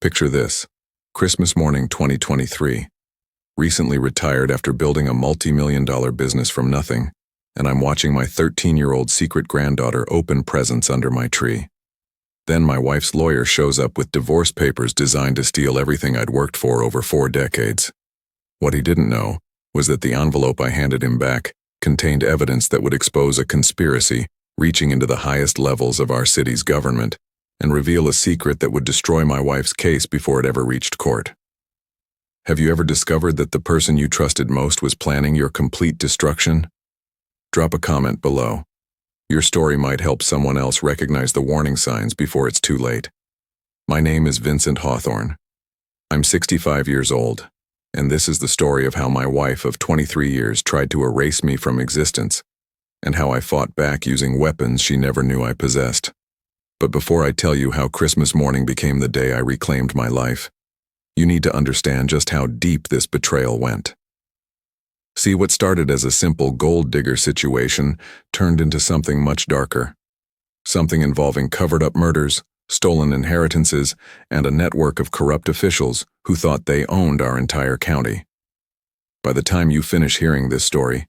Picture this. Christmas morning 2023. Recently retired after building a multi-million-dollar business from nothing, and I'm watching my 13-year-old secret granddaughter open presents under my tree. Then my wife's lawyer shows up with divorce papers designed to steal everything I'd worked for over 4 decades. What he didn't know was that the envelope I handed him back contained evidence that would expose a conspiracy reaching into the highest levels of our city's government and reveal a secret that would destroy my wife's case before it ever reached court. Have you ever discovered that the person you trusted most was planning your complete destruction? Drop a comment below. Your story might help someone else recognize the warning signs before it's too late. My name is Vincent Hawthorne. I'm 65 years old, and this is the story of how my wife of 23 years tried to erase me from existence, and how I fought back using weapons she never knew I possessed. But before I tell you how Christmas morning became the day I reclaimed my life, you need to understand just how deep this betrayal went. See, what started as a simple gold digger situation turned into something much darker. Something involving covered-up murders, stolen inheritances, and a network of corrupt officials who thought they owned our entire county. By the time you finish hearing this story,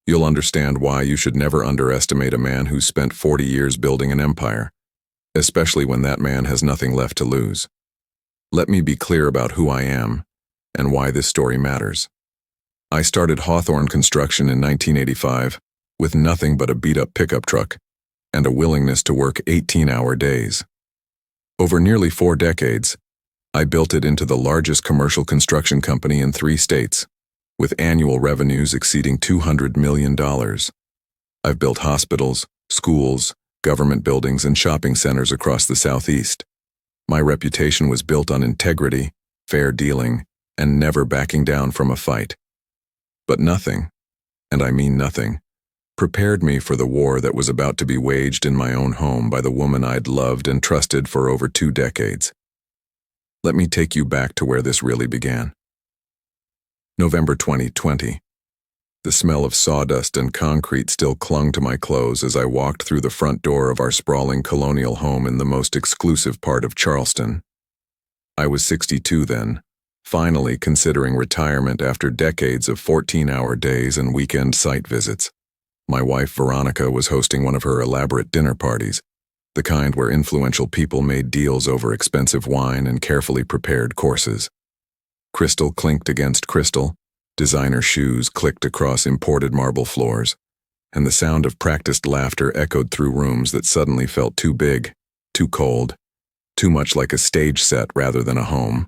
you'll understand why you should never underestimate a man who spent 40 years building an empire, especially when that man has nothing left to lose. Let me be clear about who I am and why this story matters. I started Hawthorne Construction in 1985 with nothing but a beat-up pickup truck and a willingness to work 18-hour days. Over nearly 4 decades, I built it into the largest commercial construction company in 3 states, with annual revenues exceeding $200 million. I've built hospitals, schools, government buildings, and shopping centers across the Southeast. My reputation was built on integrity, fair dealing, and never backing down from a fight. But nothing, and I mean nothing, prepared me for the war that was about to be waged in my own home by the woman I'd loved and trusted for over 2 decades. Let me take you back to where this really began. November 2020. The smell of sawdust and concrete still clung to my clothes as I walked through the front door of our sprawling colonial home in the most exclusive part of Charleston. I was 62 then, finally considering retirement after decades of 14-hour days and weekend site visits. My wife Veronica was hosting one of her elaborate dinner parties, the kind where influential people made deals over expensive wine and carefully prepared courses. Crystal clinked against crystal, designer shoes clicked across imported marble floors, and the sound of practiced laughter echoed through rooms that suddenly felt too big, too cold, too much like a stage set rather than a home.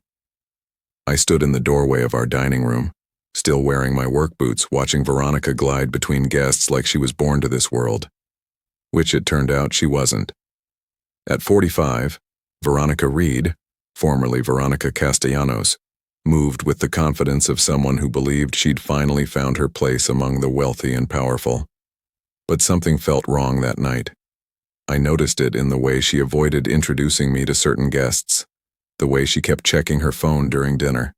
I stood in the doorway of our dining room, still wearing my work boots, watching Veronica glide between guests like she was born to this world, which it turned out she wasn't. At 45, Veronica Reed, formerly Veronica Castellanos, moved with the confidence of someone who believed she'd finally found her place among the wealthy and powerful. But something felt wrong that night. I noticed it in the way she avoided introducing me to certain guests, the way she kept checking her phone during dinner,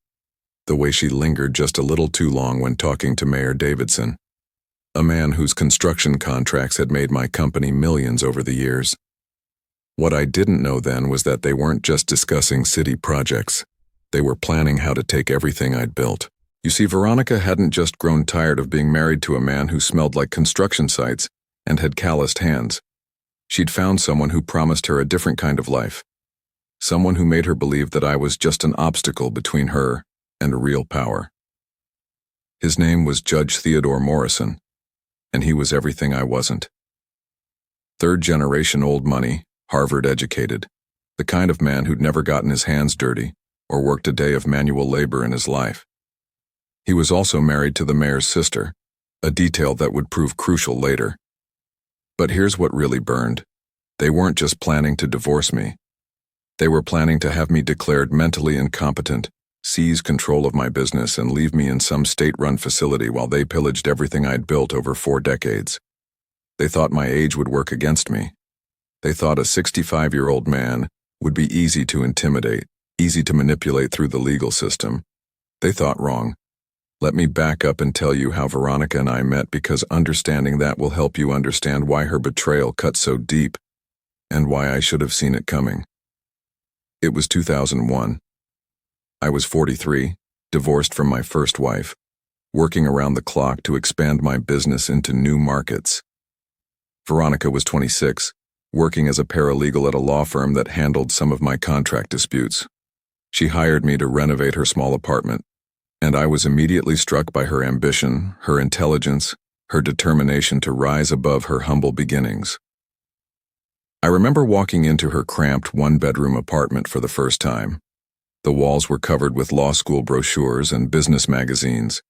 the way she lingered just a little too long when talking to Mayor Davidson, a man whose construction contracts had made my company millions over the years. What I didn't know then was that they weren't just discussing city projects. They were planning how to take everything I'd built. You see, Veronica hadn't just grown tired of being married to a man who smelled like construction sites and had calloused hands. She'd found someone who promised her a different kind of life. Someone who made her believe that I was just an obstacle between her and real power. His name was Judge Theodore Morrison, and he was everything I wasn't. 3rd-generation old money, Harvard-educated, the kind of man who'd never gotten his hands dirty or worked a day of manual labor in his life. He was also married to the mayor's sister, a detail that would prove crucial later. But here's what really burned. They weren't just planning to divorce me. They were planning to have me declared mentally incompetent, seize control of my business, and leave me in some state-run facility while they pillaged everything I'd built over 4 decades. They thought my age would work against me. They thought a 65-year-old man would be easy to intimidate, easy to manipulate through the legal system. They thought wrong. Let me back up and tell you how Veronica and I met, because understanding that will help you understand why her betrayal cut so deep and why I should have seen it coming. It was 2001, I was 43, divorced from my first wife, working around the clock to expand my business into new markets. Veronica was 26, working as a paralegal at a law firm that handled some of my contract disputes. She hired me to renovate her small apartment, and I was immediately struck by her ambition, her intelligence, her determination to rise above her humble beginnings. I remember walking into her cramped one-bedroom apartment for the first time. The walls were covered with law school brochures and business magazines.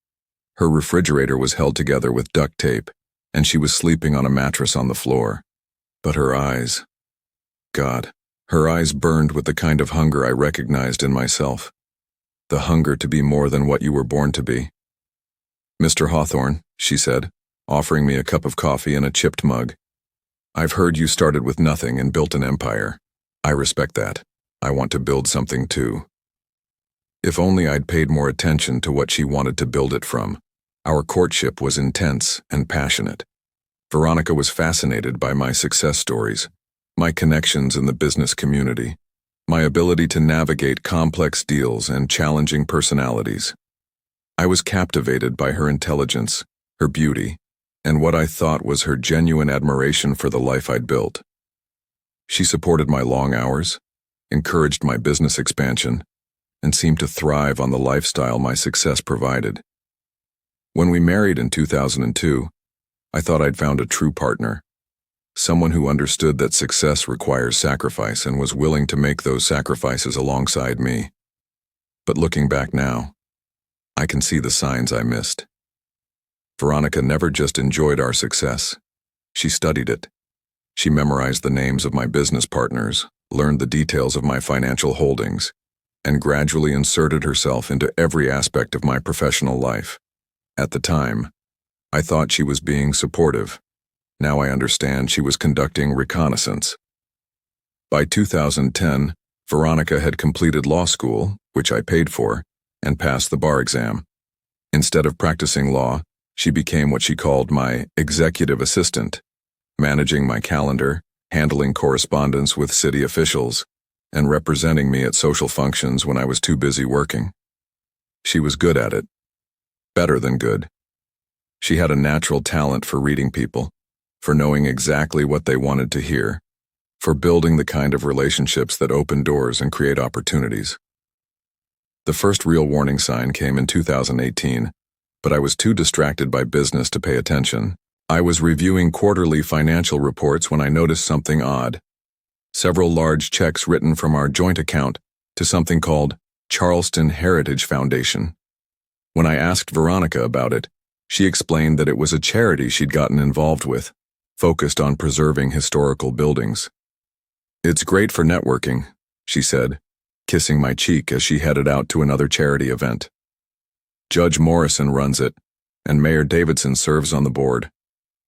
Her refrigerator was held together with duct tape, and she was sleeping on a mattress on the floor. But her eyes, God, her eyes burned with the kind of hunger I recognized in myself. The hunger to be more than what you were born to be. "Mr. Hawthorne," she said, offering me a cup of coffee in a chipped mug. "I've heard you started with nothing and built an empire. I respect that. I want to build something too." If only I'd paid more attention to what she wanted to build it from. Our courtship was intense and passionate. Veronica was fascinated by my success stories, my connections in the business community, my ability to navigate complex deals and challenging personalities. I was captivated by her intelligence, her beauty, and what I thought was her genuine admiration for the life I'd built. She supported my long hours, encouraged my business expansion, and seemed to thrive on the lifestyle my success provided. When we married in 2002, I thought I'd found a true partner, someone who understood that success requires sacrifice and was willing to make those sacrifices alongside me. But looking back now, I can see the signs I missed. Veronica never just enjoyed our success. She studied it. She memorized the names of my business partners, learned the details of my financial holdings, and gradually inserted herself into every aspect of my professional life. At the time, I thought she was being supportive. Now I understand she was conducting reconnaissance. By 2010, Veronica had completed law school, which I paid for, and passed the bar exam. Instead of practicing law, she became what she called my executive assistant, managing my calendar, handling correspondence with city officials, and representing me at social functions when I was too busy working. She was good at it. Better than good. She had a natural talent for reading people, for knowing exactly what they wanted to hear, for building the kind of relationships that open doors and create opportunities. The first real warning sign came in 2018, but I was too distracted by business to pay attention. I was reviewing quarterly financial reports when I noticed something odd. Several large checks written from our joint account to something called Charleston Heritage Foundation. When I asked Veronica about it, she explained that it was a charity she'd gotten involved with, focused on preserving historical buildings. "It's great for networking," she said, kissing my cheek as she headed out to another charity event. "Judge Morrison runs it, and Mayor Davidson serves on the board.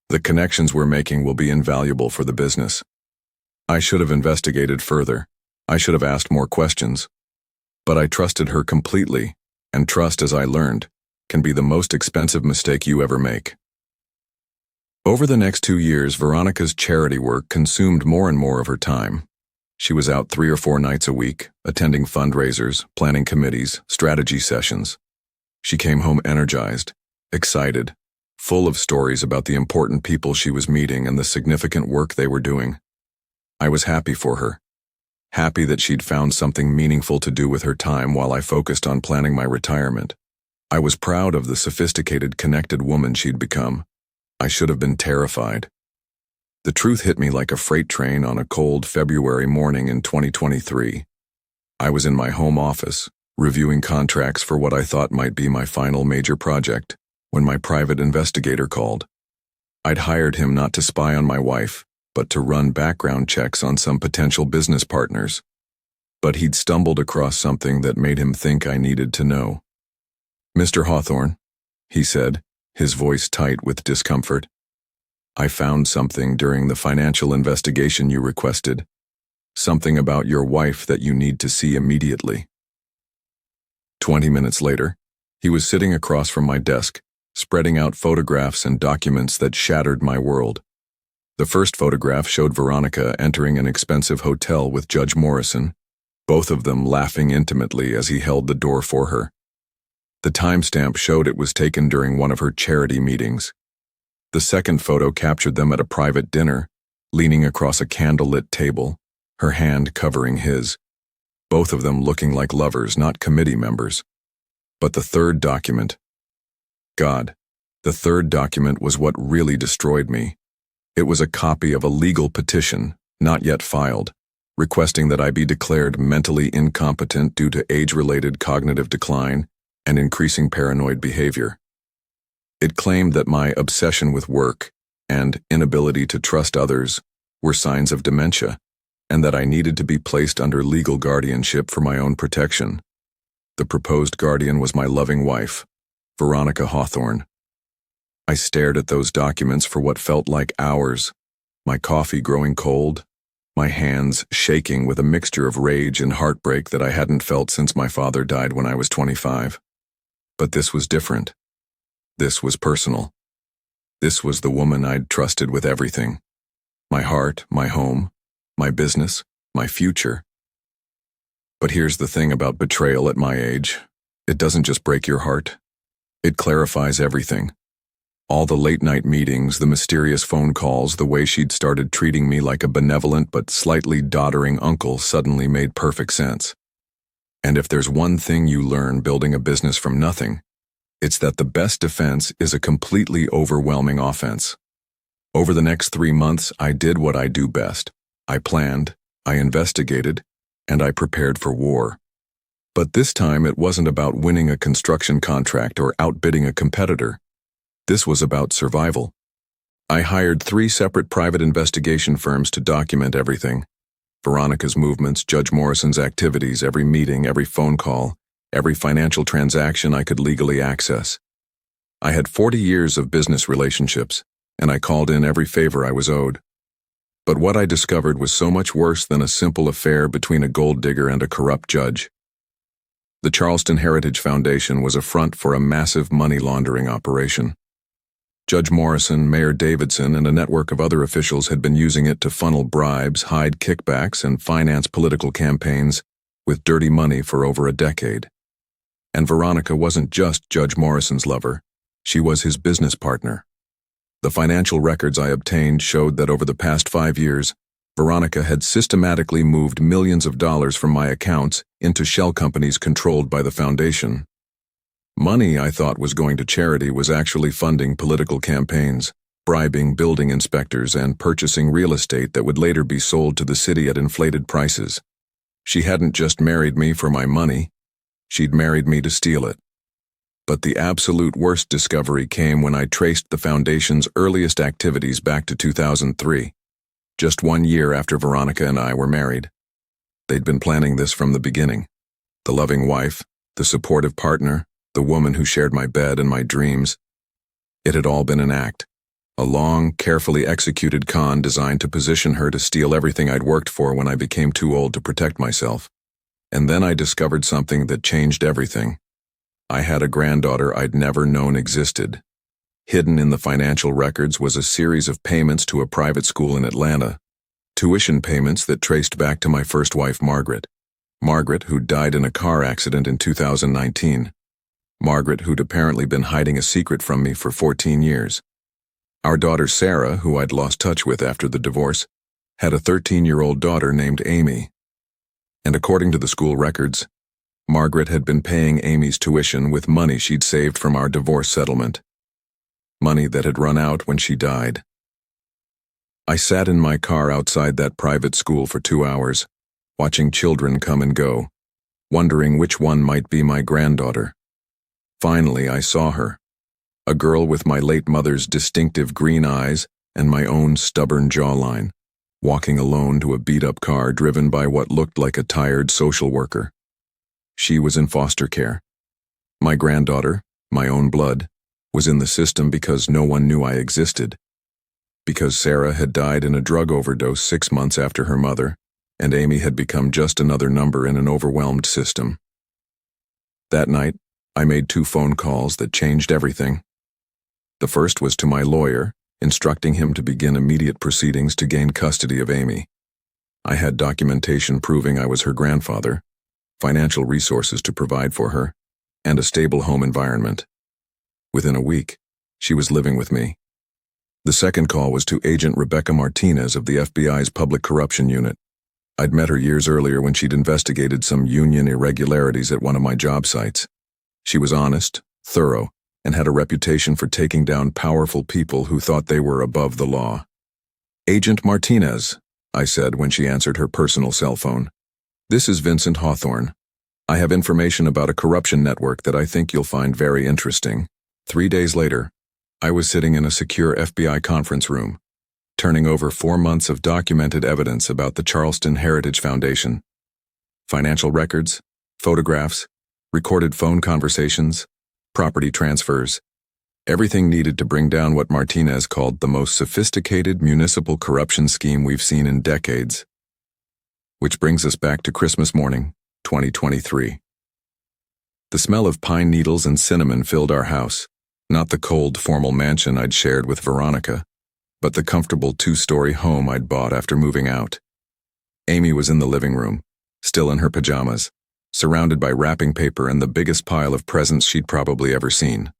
The connections we're making will be invaluable for the business." I should have investigated further. I should have asked more questions. But I trusted her completely, and trust, as I learned, can be the most expensive mistake you ever make. Over the next 2 years, Veronica's charity work consumed more and more of her time. She was out 3 or 4 nights a week, attending fundraisers, planning committees, strategy sessions. She came home energized, excited, full of stories about the important people she was meeting and the significant work they were doing. I was happy for her, happy that she'd found something meaningful to do with her time while I focused on planning my retirement. I was proud of the sophisticated, connected woman she'd become. I should have been terrified. The truth hit me like a freight train on a cold February morning in 2023. I was in my home office, reviewing contracts for what I thought might be my final major project, when my private investigator called. I'd hired him not to spy on my wife, but to run background checks on some potential business partners. But he'd stumbled across something that made him think I needed to know. "Mr. Hawthorne," he said, his voice tight with discomfort, "I found something during the financial investigation you requested. Something about your wife that you need to see immediately." 20 minutes later, he was sitting across from my desk, spreading out photographs and documents that shattered my world. The first photograph showed Veronica entering an expensive hotel with Judge Morrison, both of them laughing intimately as he held the door for her. The timestamp showed it was taken during one of her charity meetings. The second photo captured them at a private dinner, leaning across a candlelit table, her hand covering his, both of them looking like lovers, not committee members. But the third document, the third document was what really destroyed me. It was a copy of a legal petition, not yet filed, requesting that I be declared mentally incompetent due to age-related cognitive decline and increasing paranoid behavior. It claimed that my obsession with work and inability to trust others were signs of dementia, and that I needed to be placed under legal guardianship for my own protection. The proposed guardian was my loving wife, Veronica Hawthorne. I stared at those documents for what felt like hours, my coffee growing cold, my hands shaking with a mixture of rage and heartbreak that I hadn't felt since my father died when I was 25. But this was different. This was personal. This was the woman I'd trusted with everything. My heart, my home, my business, my future. But here's the thing about betrayal at my age. It doesn't just break your heart. It clarifies everything. All the late-night meetings, the mysterious phone calls, the way she'd started treating me like a benevolent but slightly doddering uncle suddenly made perfect sense. And if there's one thing you learn building a business from nothing, it's that the best defense is a completely overwhelming offense. Over the next 3 months, I did what I do best. I planned, I investigated, and I prepared for war. But this time it wasn't about winning a construction contract or outbidding a competitor. This was about survival. I hired 3 separate private investigation firms to document everything. Veronica's movements, Judge Morrison's activities, every meeting, every phone call, every financial transaction I could legally access. I had 40 years of business relationships, and I called in every favor I was owed. But what I discovered was so much worse than a simple affair between a gold digger and a corrupt judge. The Charleston Heritage Foundation was a front for a massive money laundering operation. Judge Morrison, Mayor Davidson, and a network of other officials had been using it to funnel bribes, hide kickbacks, and finance political campaigns with dirty money for over a decade. And Veronica wasn't just Judge Morrison's lover. She was his business partner. The financial records I obtained showed that over the past 5 years, Veronica had systematically moved millions of dollars from my accounts into shell companies controlled by the foundation. Money I thought was going to charity was actually funding political campaigns, bribing building inspectors, and purchasing real estate that would later be sold to the city at inflated prices. She hadn't just married me for my money, she'd married me to steal it. But the absolute worst discovery came when I traced the foundation's earliest activities back to 2003, just 1 year after Veronica and I were married. They'd been planning this from the beginning. The loving wife, the supportive partner, the woman who shared my bed and my dreams. It had all been an act, a long, carefully executed con designed to position her to steal everything I'd worked for when I became too old to protect myself. And then I discovered something that changed everything. I had a granddaughter I'd never known existed. Hidden in the financial records was a series of payments to a private school in Atlanta, tuition payments that traced back to my first wife, Margaret, who died in a car accident in 2019. Margaret, who'd apparently been hiding a secret from me for 14 years. Our daughter Sarah, who I'd lost touch with after the divorce, had a 13-year-old daughter named Amy. And according to the school records, Margaret had been paying Amy's tuition with money she'd saved from our divorce settlement. Money that had run out when she died. I sat in my car outside that private school for 2 hours, watching children come and go, wondering which one might be my granddaughter. Finally, I saw her, a girl with my late mother's distinctive green eyes and my own stubborn jawline, walking alone to a beat-up car driven by what looked like a tired social worker. She was in foster care. My granddaughter, my own blood, was in the system because no one knew I existed. Because Sarah had died in a drug overdose 6 months after her mother, and Amy had become just another number in an overwhelmed system. That night, I made 2 phone calls that changed everything. The first was to my lawyer, instructing him to begin immediate proceedings to gain custody of Amy. I had documentation proving I was her grandfather, financial resources to provide for her, and a stable home environment. Within a week, she was living with me. The second call was to Agent Rebecca Martinez of the FBI's Public Corruption Unit. I'd met her years earlier when she'd investigated some union irregularities at one of my job sites. She was honest, thorough, and had a reputation for taking down powerful people who thought they were above the law. "Agent Martinez," I said when she answered her personal cell phone. "This is Vincent Hawthorne. I have information about a corruption network that I think you'll find very interesting." 3 days later, I was sitting in a secure FBI conference room, turning over 4 months of documented evidence about the Charleston Heritage Foundation. Financial records, photographs, recorded phone conversations, property transfers, everything needed to bring down what Martinez called the most sophisticated municipal corruption scheme we've seen in decades. Which brings us back to Christmas morning, 2023. The smell of pine needles and cinnamon filled our house, not the cold, formal mansion I'd shared with Veronica, but the comfortable 2-story home I'd bought after moving out. Amy was in the living room, still in her pajamas, surrounded by wrapping paper and the biggest pile of presents she'd probably ever seen.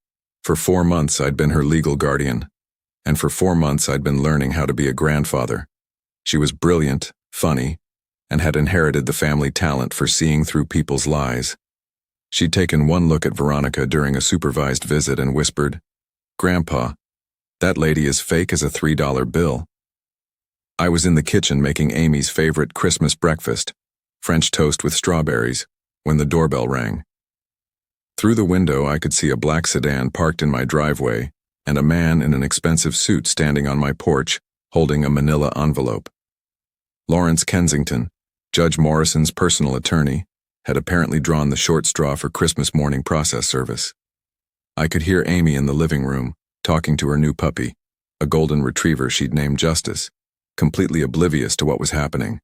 For 4 months I'd been her legal guardian, and for 4 months I'd been learning how to be a grandfather. She was brilliant, funny, and had inherited the family talent for seeing through people's lies. She'd taken one look at Veronica during a supervised visit and whispered, "Grandpa, that lady is fake as a $3 bill." I was in the kitchen making Amy's favorite Christmas breakfast, French toast with strawberries, when the doorbell rang. Through the window I could see a black sedan parked in my driveway and a man in an expensive suit standing on my porch, holding a manila envelope. Lawrence Kensington, Judge Morrison's personal attorney, had apparently drawn the short straw for Christmas morning process service. I could hear Amy in the living room, talking to her new puppy, a golden retriever she'd named Justice, completely oblivious to what was happening.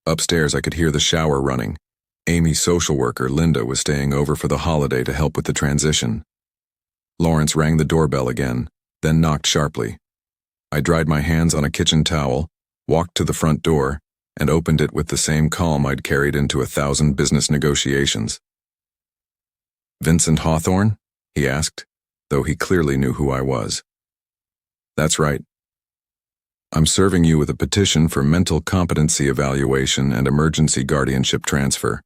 Upstairs I could hear the shower running. Amy's social worker, Linda, was staying over for the holiday to help with the transition. Lawrence rang the doorbell again, then knocked sharply. I dried my hands on a kitchen towel, walked to the front door, and opened it with the same calm I'd carried into 1,000 business negotiations. "Vincent Hawthorne?" he asked, though he clearly knew who I was. "That's right. I'm serving you with a petition for mental competency evaluation and emergency guardianship transfer.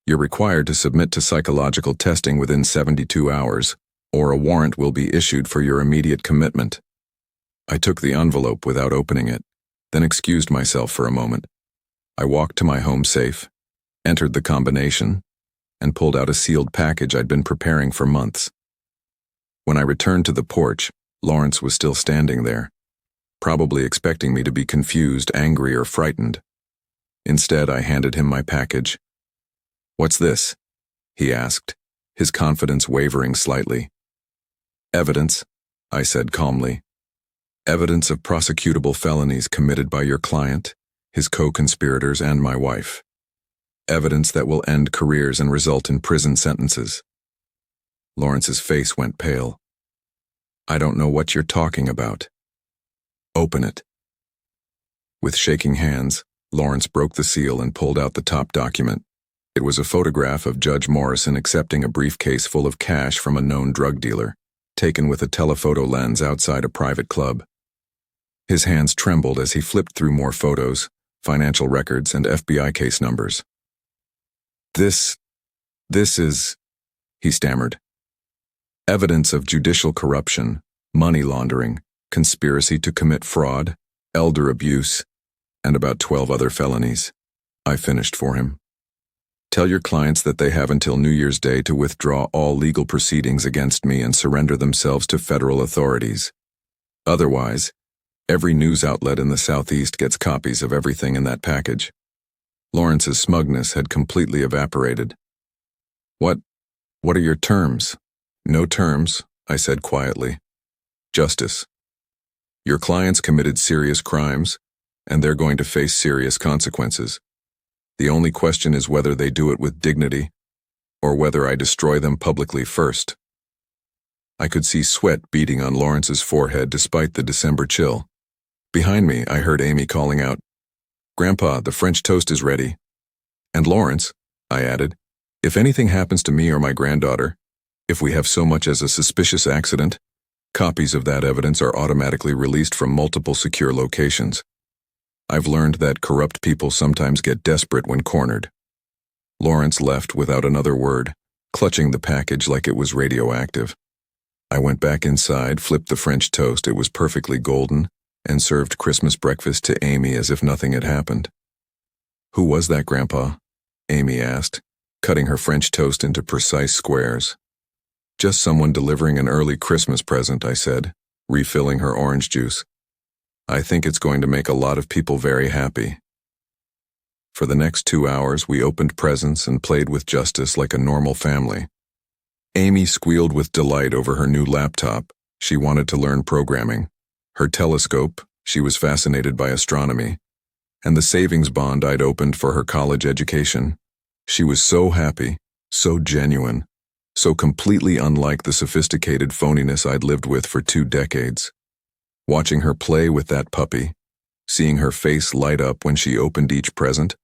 You're required to submit to psychological testing within 72 hours, or a warrant will be issued for your immediate commitment." I took the envelope without opening it, then excused myself for a moment. I walked to my home safe, entered the combination, and pulled out a sealed package I'd been preparing for months. When I returned to the porch, Lawrence was still standing there, probably expecting me to be confused, angry, or frightened. Instead, I handed him my package. "What's this?" he asked, his confidence wavering slightly. "Evidence," I said calmly. "Evidence of prosecutable felonies committed by your client, his co-conspirators, and my wife. Evidence that will end careers and result in prison sentences." Lawrence's face went pale. "I don't know what you're talking about." "Open it." With shaking hands, Lawrence broke the seal and pulled out the top document. It was a photograph of Judge Morrison accepting a briefcase full of cash from a known drug dealer, taken with a telephoto lens outside a private club. His hands trembled as he flipped through more photos, financial records, and FBI case numbers. This is," he stammered. "Evidence of judicial corruption, money laundering, conspiracy to commit fraud, elder abuse, and about 12 other felonies." I finished for him. "Tell your clients that they have until New Year's Day to withdraw all legal proceedings against me and surrender themselves to federal authorities. Otherwise, every news outlet in the Southeast gets copies of everything in that package." Lawrence's smugness had completely evaporated. What are your terms?" "No terms," I said quietly. "Justice. Your clients committed serious crimes, and they're going to face serious consequences. The only question is whether they do it with dignity, or whether I destroy them publicly first." I could see sweat beading on Lawrence's forehead despite the December chill. Behind me, I heard Amy calling out, Grandpa, the French toast is ready. And Lawrence, I added, if anything happens to me or my granddaughter, if we have so much as a suspicious accident, copies of that evidence are automatically released from multiple secure locations. I've learned that corrupt people sometimes get desperate when cornered. Lawrence left without another word, clutching the package like it was radioactive. I went back inside, flipped the French toast, it was perfectly golden, and served Christmas breakfast to Amy as if nothing had happened. Who was that, Grandpa? Amy asked, cutting her French toast into precise squares. Just someone delivering an early Christmas present, I said, refilling her orange juice. I think it's going to make a lot of people very happy. For the next 2 hours, we opened presents and played with Justice like a normal family. Amy squealed with delight over her new laptop. She wanted to learn programming. Her telescope, she was fascinated by astronomy. And the savings bond I'd opened for her college education. She was so happy, so genuine, so completely unlike the sophisticated phoniness I'd lived with for 2 decades. Watching her play with that puppy, seeing her face light up when she opened each present,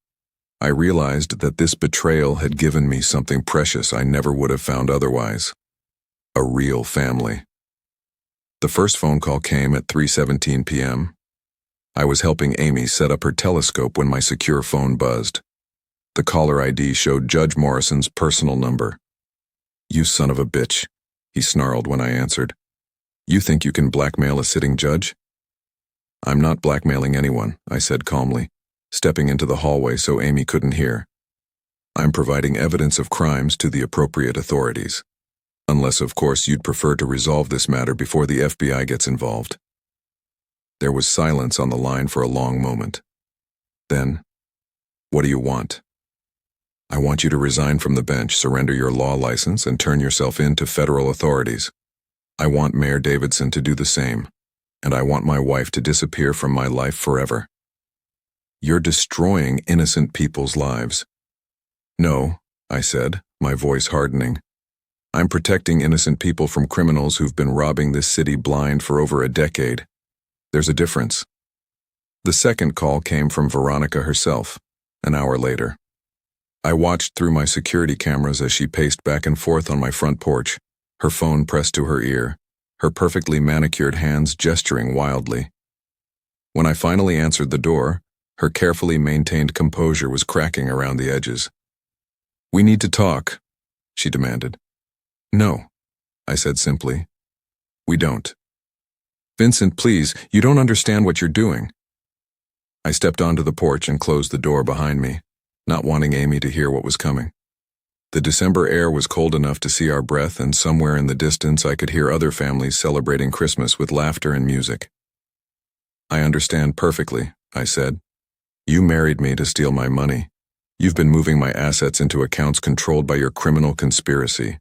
I realized that this betrayal had given me something precious I never would have found otherwise. A real family. The first phone call came at 3:17 p.m. I was helping Amy set up her telescope when my secure phone buzzed. The caller ID showed Judge Morrison's personal number. You son of a bitch, he snarled when I answered. You think you can blackmail a sitting judge? I'm not blackmailing anyone, I said calmly, stepping into the hallway so Amy couldn't hear. I'm providing evidence of crimes to the appropriate authorities. Unless, of course, you'd prefer to resolve this matter before the FBI gets involved. There was silence on the line for a long moment. Then, what do you want? I want you to resign from the bench, surrender your law license, and turn yourself in to federal authorities. I want Mayor Davidson to do the same, and I want my wife to disappear from my life forever. You're destroying innocent people's lives. No, I said, my voice hardening. I'm protecting innocent people from criminals who've been robbing this city blind for over a decade. There's a difference. The second call came from Veronica herself, an hour later. I watched through my security cameras as she paced back and forth on my front porch, her phone pressed to her ear, her perfectly manicured hands gesturing wildly. When I finally answered the door, her carefully maintained composure was cracking around the edges. We need to talk, she demanded. No, I said simply. We don't. Vincent, please, you don't understand what you're doing. I stepped onto the porch and closed the door behind me, not wanting Amy to hear what was coming. The December air was cold enough to see our breath, and somewhere in the distance I could hear other families celebrating Christmas with laughter and music. I understand perfectly, I said. You married me to steal my money. You've been moving my assets into accounts controlled by your criminal conspiracy.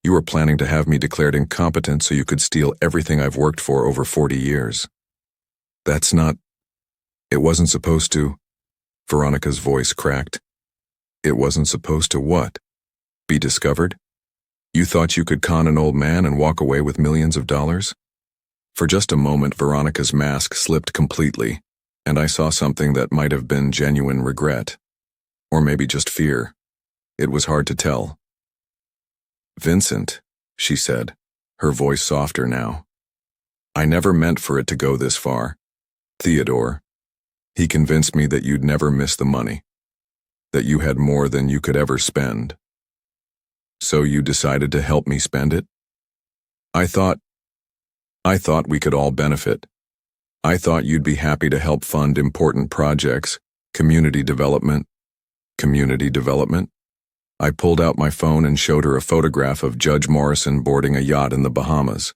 You were planning to have me declared incompetent so you could steal everything I've worked for over 40 years. That's not... It wasn't supposed to... Veronica's voice cracked. It wasn't supposed to what? Be discovered? You thought you could con an old man and walk away with millions of dollars? For just a moment, Veronica's mask slipped completely, and I saw something that might have been genuine regret. Or maybe just fear. It was hard to tell. Vincent, she said, her voice softer now. I never meant for it to go this far. Theodore. He convinced me that you'd never miss the money. That you had more than you could ever spend. So you decided to help me spend it? I thought we could all benefit. I thought you'd be happy to help fund important projects, community development. Community development? I pulled out my phone and showed her a photograph of Judge Morrison boarding a yacht in the Bahamas.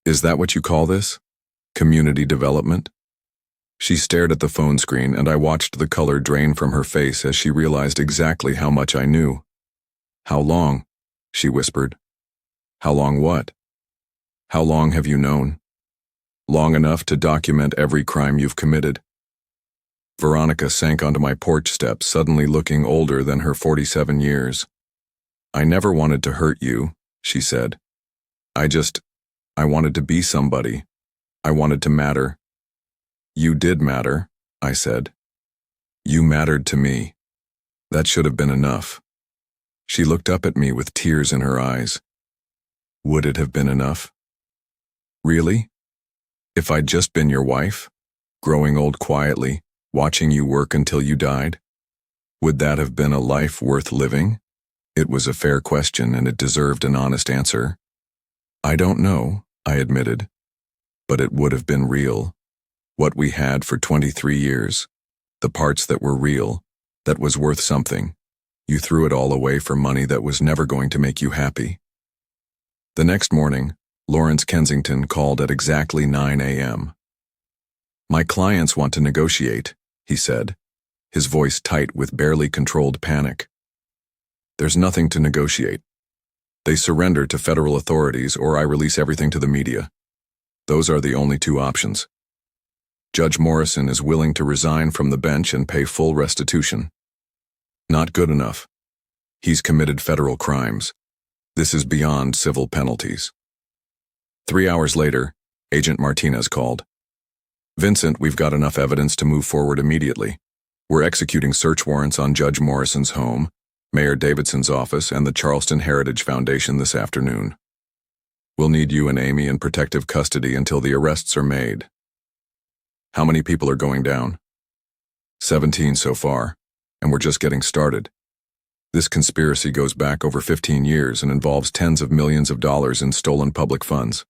Is that what you call this? Community development? She stared at the phone screen, and I watched the color drain from her face as she realized exactly how much I knew. How long? She whispered. How long what? How long have you known? Long enough to document every crime you've committed. Veronica sank onto my porch steps, suddenly looking older than her 47 years. I never wanted to hurt you, she said. I wanted to be somebody. I wanted to matter. You did matter, I said. You mattered to me. That should have been enough. She looked up at me with tears in her eyes. Would it have been enough? Really? If I'd just been your wife, growing old quietly, watching you work until you died? Would that have been a life worth living? It was a fair question and it deserved an honest answer. I don't know, I admitted. But it would have been real. What we had for 23 years. The parts that were real, that was worth something. You threw it all away for money that was never going to make you happy. The next morning, Lawrence Kensington called at exactly 9 a.m. My clients want to negotiate, he said, his voice tight with barely controlled panic. There's nothing to negotiate. They surrender to federal authorities or I release everything to the media. Those are the only two options. Judge Morrison is willing to resign from the bench and pay full restitution. Not good enough. He's committed federal crimes. This is beyond civil penalties. 3 hours later, Agent Martinez called. Vincent, we've got enough evidence to move forward immediately. We're executing search warrants on Judge Morrison's home, Mayor Davidson's office, and the Charleston Heritage Foundation this afternoon. We'll need you and Amy in protective custody until the arrests are made. How many people are going down? 17 so far, and we're just getting started. This conspiracy goes back over 15 years and involves tens of millions of dollars in stolen public funds.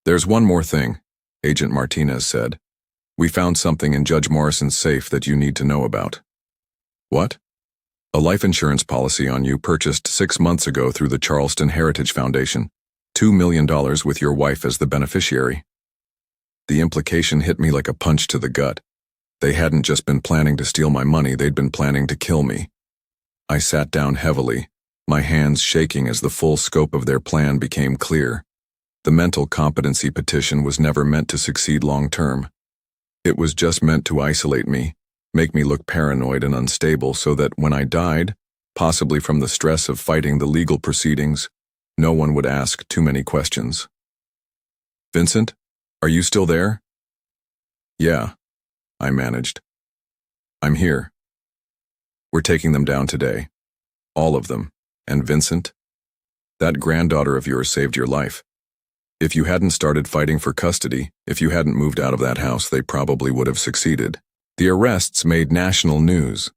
There's one more thing, Agent Martinez said. We found something in Judge Morrison's safe that you need to know about. What? A life insurance policy on you purchased 6 months ago through the Charleston Heritage Foundation. $2 million with your wife as the beneficiary. The implication hit me like a punch to the gut. They hadn't just been planning to steal my money, they'd been planning to kill me. I sat down heavily, my hands shaking as the full scope of their plan became clear. The mental competency petition was never meant to succeed long term. It was just meant to isolate me, make me look paranoid and unstable so that when I died, possibly from the stress of fighting the legal proceedings, no one would ask too many questions. Vincent, are you still there? Yeah, I managed. I'm here. We're taking them down today. All of them. And Vincent? That granddaughter of yours saved your life. If you hadn't started fighting for custody, if you hadn't moved out of that house, they probably would have succeeded. The arrests made national news.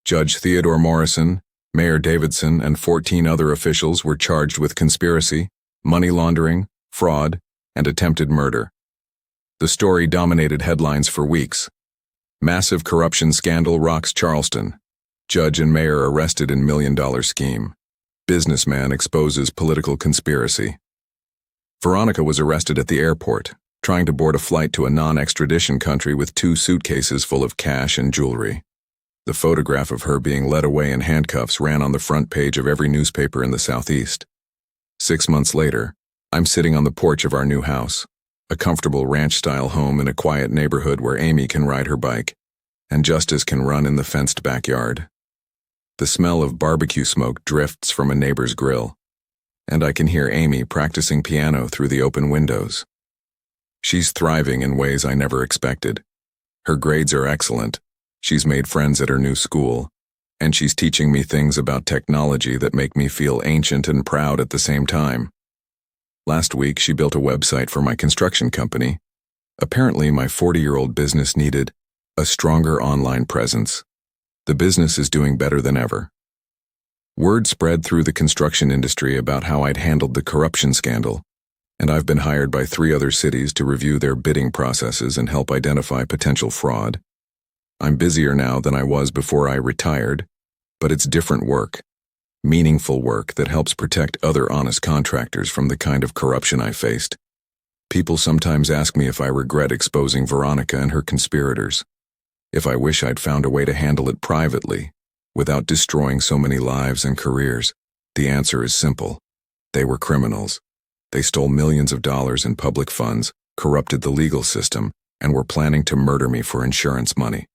Judge Theodore Morrison, Mayor Davidson, and 14 other officials were charged with conspiracy, money laundering, fraud, and attempted murder. The story dominated headlines for weeks. Massive corruption scandal rocks Charleston. Judge and mayor arrested in $1 million scheme. Businessman exposes political conspiracy. Veronica was arrested at the airport, trying to board a flight to a non-extradition country with 2 suitcases full of cash and jewelry. The photograph of her being led away in handcuffs ran on the front page of every newspaper in the Southeast. 6 months later, I'm sitting on the porch of our new house, a comfortable ranch-style home in a quiet neighborhood where Amy can ride her bike, and Justice can run in the fenced backyard. The smell of barbecue smoke drifts from a neighbor's grill, and I can hear Amy practicing piano through the open windows. She's thriving in ways I never expected. Her grades are excellent, she's made friends at her new school, and she's teaching me things about technology that make me feel ancient and proud at the same time. Last week, she built a website for my construction company. Apparently, my 40-year-old business needed a stronger online presence. The business is doing better than ever. Word spread through the construction industry about how I'd handled the corruption scandal, and I've been hired by 3 other cities to review their bidding processes and help identify potential fraud. I'm busier now than I was before I retired, but it's different work. Meaningful work that helps protect other honest contractors from the kind of corruption I faced. People sometimes ask me if I regret exposing Veronica and her conspirators. If I wish I'd found a way to handle it privately, without destroying so many lives and careers. The answer is simple. They were criminals. They stole millions of dollars in public funds, corrupted the legal system, and were planning to murder me for insurance money.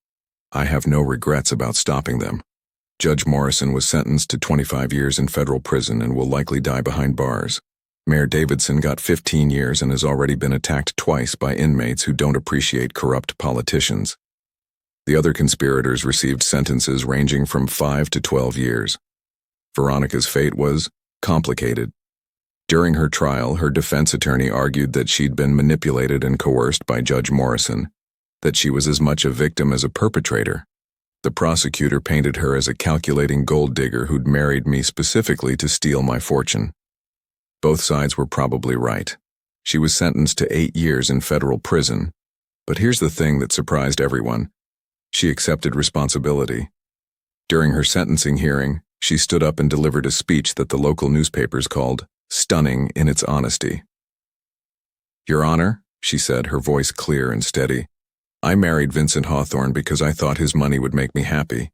I have no regrets about stopping them. Judge Morrison was sentenced to 25 years in federal prison and will likely die behind bars. Mayor Davidson got 15 years and has already been attacked twice by inmates who don't appreciate corrupt politicians. The other conspirators received sentences ranging from 5 to 12 years. Veronica's fate was complicated. During her trial, her defense attorney argued that she'd been manipulated and coerced by Judge Morrison, that she was as much a victim as a perpetrator. The prosecutor painted her as a calculating gold digger who'd married me specifically to steal my fortune. Both sides were probably right. She was sentenced to 8 years in federal prison. But here's the thing that surprised everyone. She accepted responsibility. During her sentencing hearing, she stood up and delivered a speech that the local newspapers called stunning in its honesty. "Your Honor," she said, her voice clear and steady, "I married Vincent Hawthorne because I thought his money would make me happy.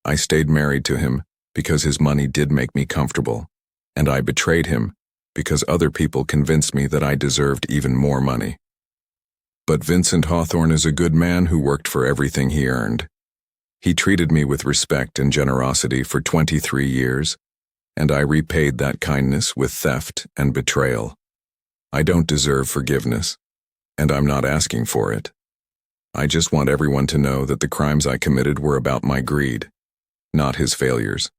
I stayed married to him because his money did make me comfortable, and I betrayed him because other people convinced me that I deserved even more money. But Vincent Hawthorne is a good man who worked for everything he earned. He treated me with respect and generosity for 23 years, and I repaid that kindness with theft and betrayal. I don't deserve forgiveness, and I'm not asking for it. I just want everyone to know that the crimes I committed were about my greed, not his failures."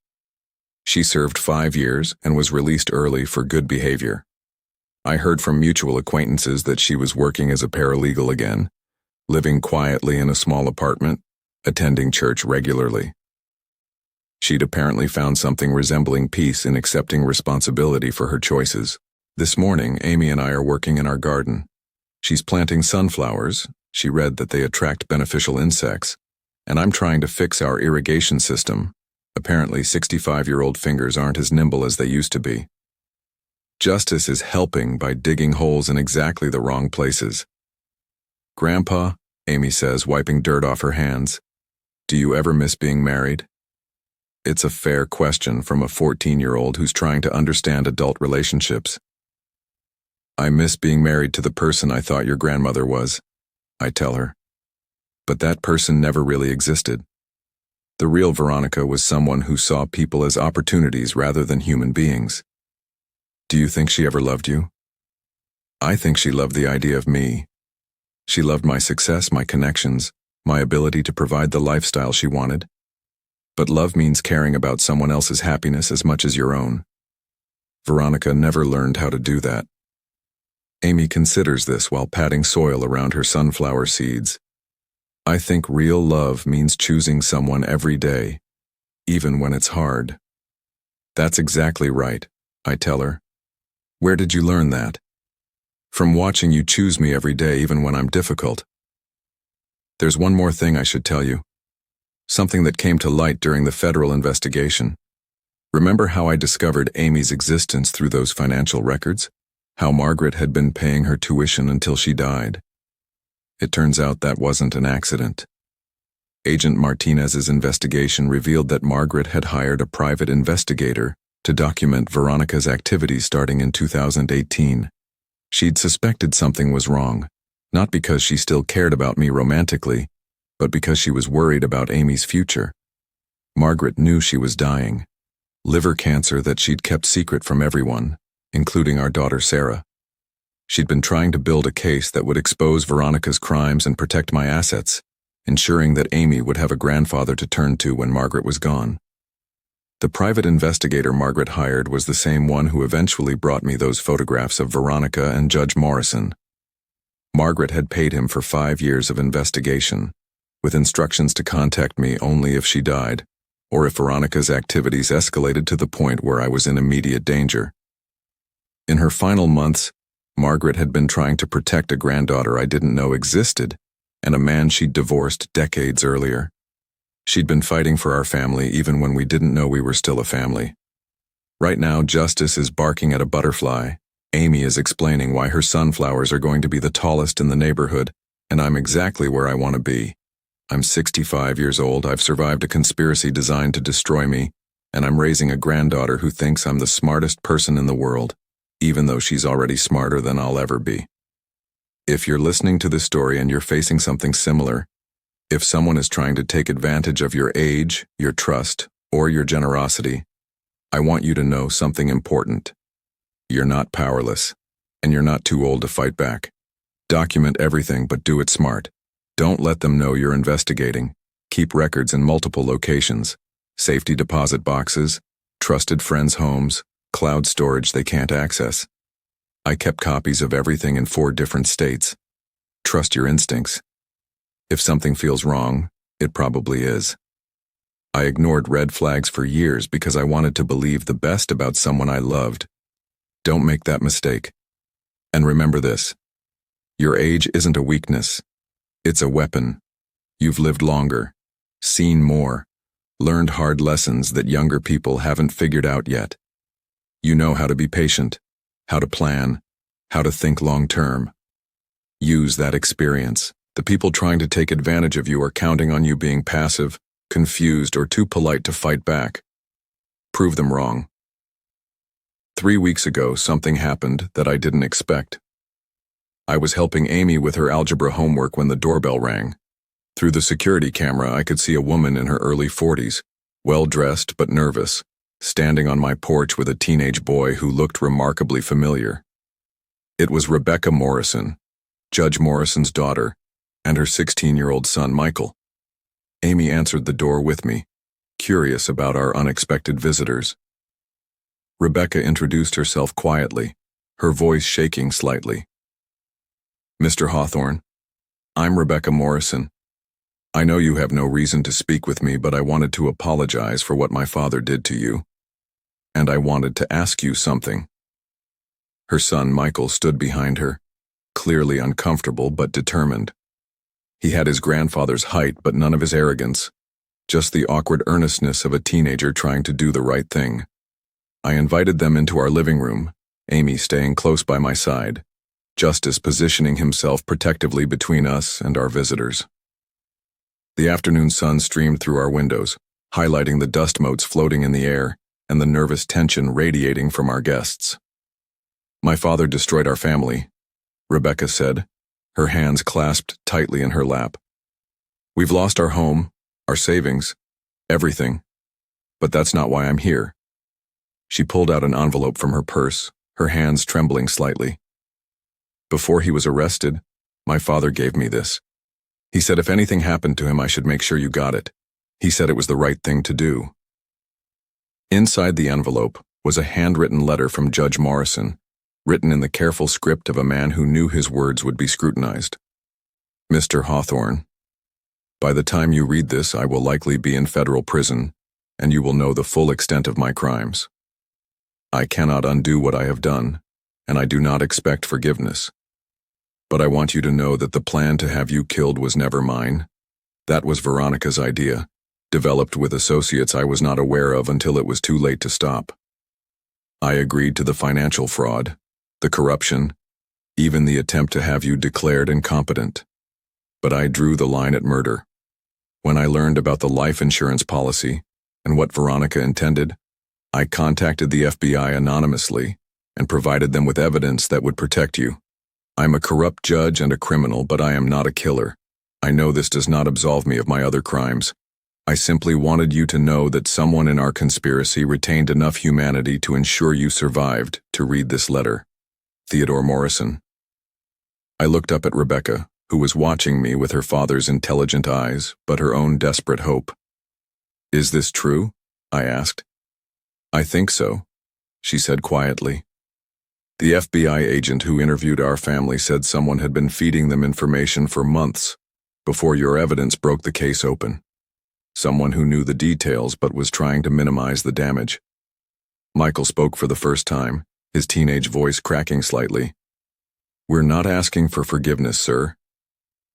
She served 5 years and was released early for good behavior. I heard from mutual acquaintances that she was working as a paralegal again, living quietly in a small apartment, attending church regularly. She'd apparently found something resembling peace in accepting responsibility for her choices. This morning, Amy and I are working in our garden. She's planting sunflowers. She read that they attract beneficial insects, and I'm trying to fix our irrigation system. Apparently, 65-year-old fingers aren't as nimble as they used to be. Justice is helping by digging holes in exactly the wrong places. "Grandpa," Amy says, wiping dirt off her hands, "do you ever miss being married?" It's a fair question from a 14-year-old who's trying to understand adult relationships. "I miss being married to the person I thought your grandmother was," I tell her. "But that person never really existed. The real Veronica was someone who saw people as opportunities rather than human beings." "Do you think she ever loved you?" "I think she loved the idea of me. She loved my success, my connections, my ability to provide the lifestyle she wanted. But love means caring about someone else's happiness as much as your own. Veronica never learned how to do that." Amy considers this while patting soil around her sunflower seeds. "I think real love means choosing someone every day, even when it's hard." "That's exactly right," I tell her. "Where did you learn that?" "From watching you choose me every day, even when I'm difficult." There's one more thing I should tell you. Something that came to light during the federal investigation. Remember how I discovered Amy's existence through those financial records? How Margaret had been paying her tuition until she died? It turns out that wasn't an accident. Agent Martinez's investigation revealed that Margaret had hired a private investigator to document Veronica's activities starting in 2018. She'd suspected something was wrong, not because she still cared about me romantically, but because she was worried about Amy's future. Margaret knew she was dying. Liver cancer that she'd kept secret from everyone, including our daughter Sarah. She'd been trying to build a case that would expose Veronica's crimes and protect my assets, ensuring that Amy would have a grandfather to turn to when Margaret was gone. The private investigator Margaret hired was the same one who eventually brought me those photographs of Veronica and Judge Morrison. Margaret had paid him for 5 years of investigation, with instructions to contact me only if she died, or if Veronica's activities escalated to the point where I was in immediate danger. In her final months, Margaret had been trying to protect a granddaughter I didn't know existed, and a man she'd divorced decades earlier. She'd been fighting for our family even when we didn't know we were still a family. Right now, justice is barking at a butterfly. Amy is explaining why her sunflowers are going to be the tallest in the neighborhood, and I'm exactly where I want to be. I'm 65 years old, I've survived a conspiracy designed to destroy me, and I'm raising a granddaughter who thinks I'm the smartest person in the world, even though she's already smarter than I'll ever be. If you're listening to this story and you're facing something similar, if someone is trying to take advantage of your age, your trust, or your generosity, I want you to know something important. You're not powerless, and you're not too old to fight back. Document everything, but do it smart. Don't let them know you're investigating. Keep records in multiple locations, safety deposit boxes, trusted friends' homes, cloud storage they can't access. I kept copies of everything in 4 different states. Trust your instincts. If something feels wrong, it probably is. I ignored red flags for years because I wanted to believe the best about someone I loved. Don't make that mistake. And remember this. Your age isn't a weakness. It's a weapon. You've lived longer, seen more, learned hard lessons that younger people haven't figured out yet. You know how to be patient, how to plan, how to think long-term. Use that experience. The people trying to take advantage of you are counting on you being passive, confused, or too polite to fight back. Prove them wrong. 3 weeks ago, something happened that I didn't expect. I was helping Amy with her algebra homework when the doorbell rang. Through the security camera, I could see a woman in her early 40s, well-dressed but nervous, standing on my porch with a teenage boy who looked remarkably familiar. It was Rebecca Morrison, Judge Morrison's daughter, and her 16-year-old son, Michael. Amy answered the door with me, curious about our unexpected visitors. Rebecca introduced herself quietly, her voice shaking slightly. Mr. Hawthorne, I'm Rebecca Morrison. I know you have no reason to speak with me, but I wanted to apologize for what my father did to you. And I wanted to ask you something. Her son, Michael, stood behind her, clearly uncomfortable but determined. He had his grandfather's height but none of his arrogance, just the awkward earnestness of a teenager trying to do the right thing. I invited them into our living room, Amy staying close by my side, Justice positioning himself protectively between us and our visitors. The afternoon sun streamed through our windows, highlighting the dust motes floating in the air and the nervous tension radiating from our guests. My father destroyed our family, Rebecca said, her hands clasped tightly in her lap. We've lost our home, our savings, everything. But that's not why I'm here. She pulled out an envelope from her purse, her hands trembling slightly. Before he was arrested, my father gave me this. He said if anything happened to him, I should make sure you got it. He said it was the right thing to do. Inside the envelope was a handwritten letter from Judge Morrison, written in the careful script of a man who knew his words would be scrutinized. Mr. Hawthorne, by the time you read this, I will likely be in federal prison, and you will know the full extent of my crimes. I cannot undo what I have done, and I do not expect forgiveness. But I want you to know that the plan to have you killed was never mine. That was Veronica's idea, developed with associates I was not aware of until it was too late to stop. I agreed to the financial fraud, the corruption, even the attempt to have you declared incompetent. But I drew the line at murder. When I learned about the life insurance policy and what Veronica intended, I contacted the FBI anonymously and provided them with evidence that would protect you. I'm a corrupt judge and a criminal, but I am not a killer. I know this does not absolve me of my other crimes. I simply wanted you to know that someone in our conspiracy retained enough humanity to ensure you survived to read this letter. Theodore Morrison. I looked up at Rebecca, who was watching me with her father's intelligent eyes, but her own desperate hope. Is this true? I asked. I think so, she said quietly. The FBI agent who interviewed our family said someone had been feeding them information for months before your evidence broke the case open. Someone who knew the details but was trying to minimize the damage. Michael spoke for the first time, his teenage voice cracking slightly. We're not asking for forgiveness, sir.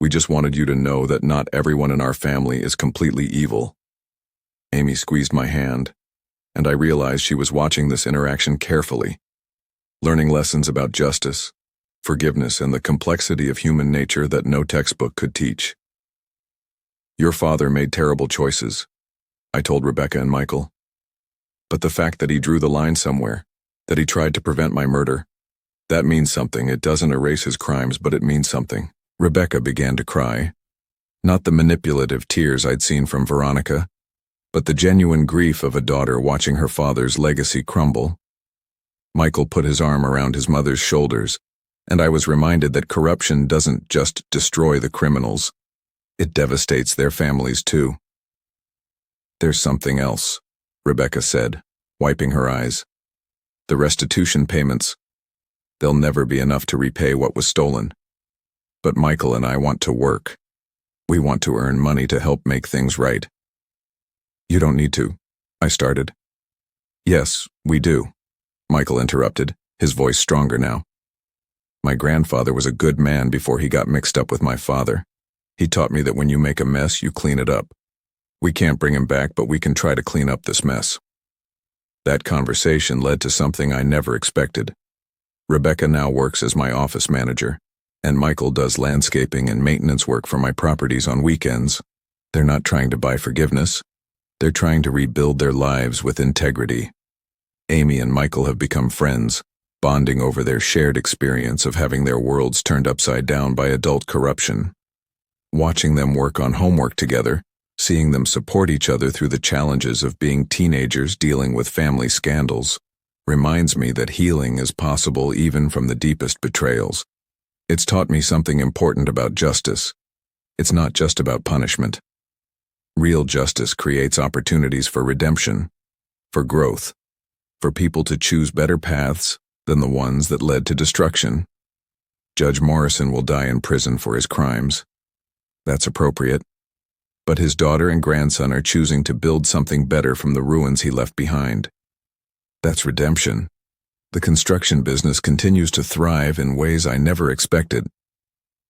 We just wanted you to know that not everyone in our family is completely evil. Amy squeezed my hand, and I realized she was watching this interaction carefully, learning lessons about justice, forgiveness, and the complexity of human nature that no textbook could teach. Your father made terrible choices, I told Rebecca and Michael. But the fact that he drew the line somewhere, that he tried to prevent my murder, that means something. It doesn't erase his crimes, but it means something. Rebecca began to cry. Not the manipulative tears I'd seen from Veronica, but the genuine grief of a daughter watching her father's legacy crumble. Michael put his arm around his mother's shoulders, and I was reminded that corruption doesn't just destroy the criminals. It devastates their families too. "There's something else," Rebecca said, wiping her eyes. "The restitution payments. They'll never be enough to repay what was stolen. But Michael and I want to work. We want to earn money to help make things right." "You don't need to," I started. "Yes, we do," Michael interrupted, his voice stronger now. "My grandfather was a good man before he got mixed up with my father. He taught me that when you make a mess, you clean it up. We can't bring him back, but we can try to clean up this mess." That conversation led to something I never expected. Rebecca now works as my office manager, and Michael does landscaping and maintenance work for my properties on weekends. They're not trying to buy forgiveness. They're trying to rebuild their lives with integrity. Amy and Michael have become friends, bonding over their shared experience of having their worlds turned upside down by adult corruption. Watching them work on homework together, seeing them support each other through the challenges of being teenagers dealing with family scandals, reminds me that healing is possible even from the deepest betrayals. It's taught me something important about justice. It's not just about punishment. Real justice creates opportunities for redemption, for growth, for people to choose better paths than the ones that led to destruction. Judge Morrison will die in prison for his crimes. That's appropriate. But his daughter and grandson are choosing to build something better from the ruins he left behind. That's redemption. The construction business continues to thrive in ways I never expected.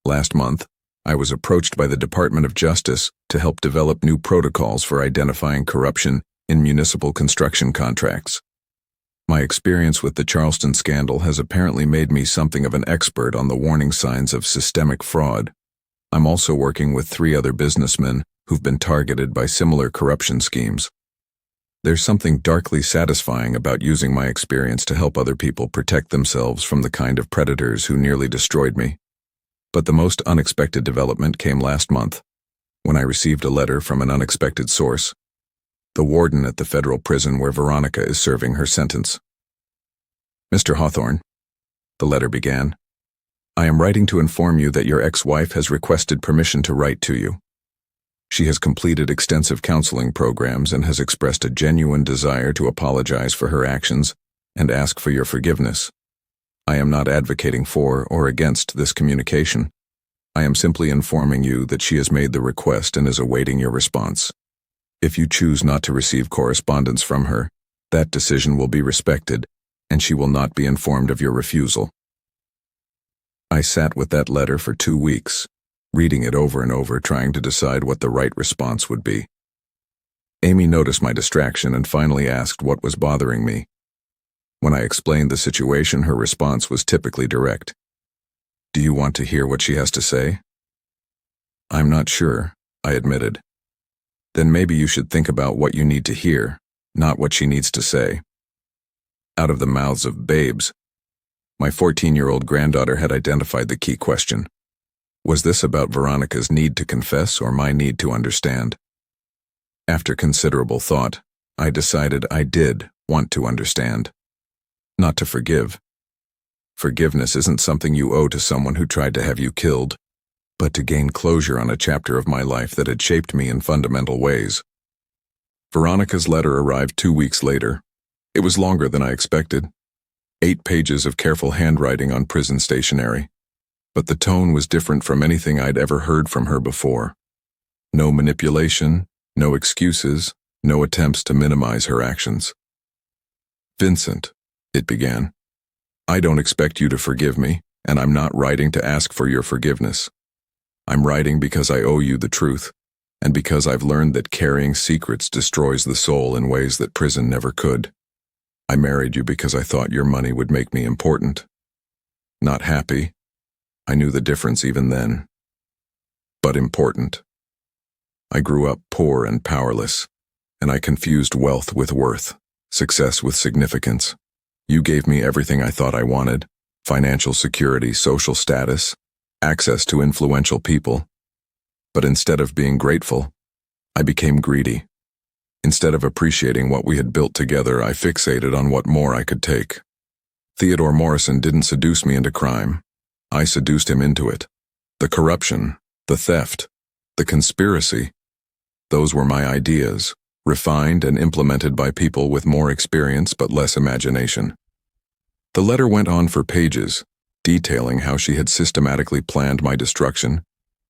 Last month, I was approached by the Department of Justice to help develop new protocols for identifying corruption in municipal construction contracts. My experience with the Charleston scandal has apparently made me something of an expert on the warning signs of systemic fraud. I'm also working with 3 other businessmen who've been targeted by similar corruption schemes. There's something darkly satisfying about using my experience to help other people protect themselves from the kind of predators who nearly destroyed me. But the most unexpected development came last month, when I received a letter from an unexpected source: the warden at the federal prison where Veronica is serving her sentence. "Mr. Hawthorne," the letter began, "I am writing to inform you that your ex-wife has requested permission to write to you. She has completed extensive counseling programs and has expressed a genuine desire to apologize for her actions and ask for your forgiveness. I am not advocating for or against this communication. I am simply informing you that she has made the request and is awaiting your response. If you choose not to receive correspondence from her, that decision will be respected, and she will not be informed of your refusal." I sat with that letter for 2 weeks, reading it over and over, trying to decide what the right response would be. Amy noticed my distraction and finally asked what was bothering me. When I explained the situation, her response was typically direct. "Do you want to hear what she has to say?" "I'm not sure," I admitted. "Then maybe you should think about what you need to hear, not what she needs to say." Out of the mouths of babes, my 14-year-old granddaughter had identified the key question. Was this about Veronica's need to confess or my need to understand? After considerable thought, I decided I did want to understand. Not to forgive. Forgiveness isn't something you owe to someone who tried to have you killed, but to gain closure on a chapter of my life that had shaped me in fundamental ways. Veronica's letter arrived 2 weeks later. It was longer than I expected. 8 pages of careful handwriting on prison stationery. But the tone was different from anything I'd ever heard from her before. No manipulation, no excuses, no attempts to minimize her actions. "Vincent," it began, "I don't expect you to forgive me, and I'm not writing to ask for your forgiveness. I'm writing because I owe you the truth, and because I've learned that carrying secrets destroys the soul in ways that prison never could. I married you because I thought your money would make me important. Not happy. I knew the difference even then. But important. I grew up poor and powerless, and I confused wealth with worth, success with significance. You gave me everything I thought I wanted: financial security, social status, access to influential people. But instead of being grateful, I became greedy. Instead of appreciating what we had built together, I fixated on what more I could take. Theodore Morrison didn't seduce me into crime. I seduced him into it. The corruption, the theft, the conspiracy, those were my ideas, refined and implemented by people with more experience but less imagination. The letter went on for pages, detailing how she had systematically planned my destruction,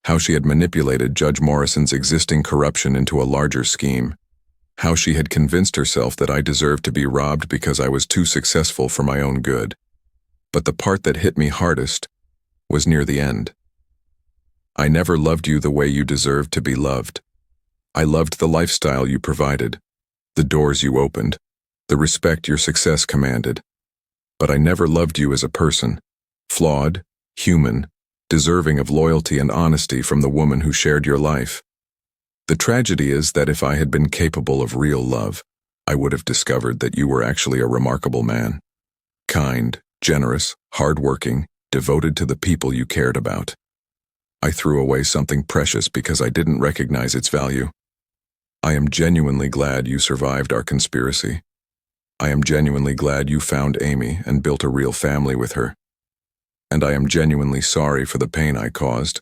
how she had manipulated Judge Morrison's existing corruption into a larger scheme, how she had convinced herself that I deserved to be robbed because I was too successful for my own good. But the part that hit me hardest was near the end. I never loved you the way you deserved to be loved. I loved the lifestyle you provided, the doors you opened, the respect your success commanded. But I never loved you as a person, flawed, human, deserving of loyalty and honesty from the woman who shared your life. The tragedy is that if I had been capable of real love, I would have discovered that you were actually a remarkable man. Kind, generous, hardworking, devoted to the people you cared about. I threw away something precious because I didn't recognize its value. I am genuinely glad you survived our conspiracy. I am genuinely glad you found Amy and built a real family with her. And I am genuinely sorry for the pain I caused,